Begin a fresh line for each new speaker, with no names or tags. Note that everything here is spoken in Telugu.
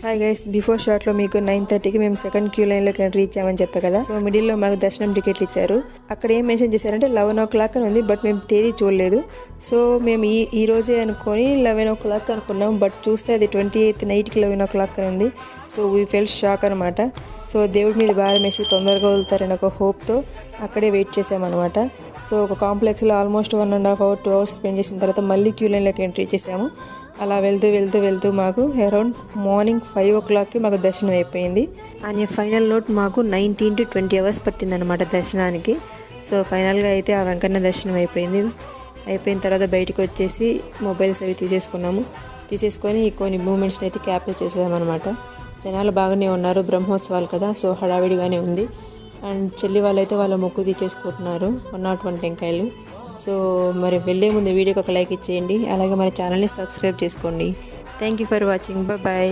హాయ్ గైస్, బిఫోర్ షాట్లో మీకు 9:30కి మేము సెకండ్ క్యూ లైన్లోకి రీచ్ అయ్యామని చెప్పా కదా. సో మిడిల్లో మాకు దర్శనం టికెట్లు ఇచ్చారు. అక్కడ ఏం మెన్షన్ చేశారంటే 11 o'clock అని ఉంది, బట్ మేము తేదీ చూడలేదు. సో మేము ఈ రోజే అనుకొని 11 o'clock అనుకున్నాం, బట్ చూస్తే అది 28th నైట్కి 11 o'clock అని ఉంది. సో వీ ఫెల్ట్ షాక్ అనమాట. సో దేవుడి మీద భారం వేసి తొందరగా వదులుతారని ఒక హోప్తో అక్కడే వెయిట్ చేసామన్నమాట. సో ఒక కాంప్లెక్స్లో ఆల్మోస్ట్ 1.5 hours 2 hours స్పెండ్ చేసిన తర్వాత మళ్ళీ క్యూ లైన్లోకి ఎంట్రీ చేసాము. అలా వెళ్తూ మాకు అరౌండ్ మార్నింగ్ 5 o'clockకి మాకు దర్శనం అయిపోయింది. అని ఫైనల్ నోట్ మాకు 19 to 20 hours పట్టిందనమాట దర్శనానికి. సో ఫైనల్గా అయితే ఆ వెంకన్న దర్శనం అయిపోయిన తర్వాత బయటికి వచ్చేసి మొబైల్స్ అవి తీసేసుకొని కొన్ని మూమెంట్స్ని అయితే క్యాప్చర్ చేసామన్నమాట. జనాలు బాగానే ఉన్నారు, బ్రహ్మోత్సవాలు కదా, సో హడావిడిగానే ఉంది. అండ్ చెల్లి వాళ్ళైతే వాళ్ళ మొక్కు తీసేసుకుంటున్నారు 101 టెంకాయలు. సో మరి వెళ్ళే ముందు వీడియోకి ఒక లైక్ ఇచ్చేయండి, అలాగే మన ఛానల్ని సబ్స్క్రైబ్ చేసుకోండి. Thank you for watching. Bye.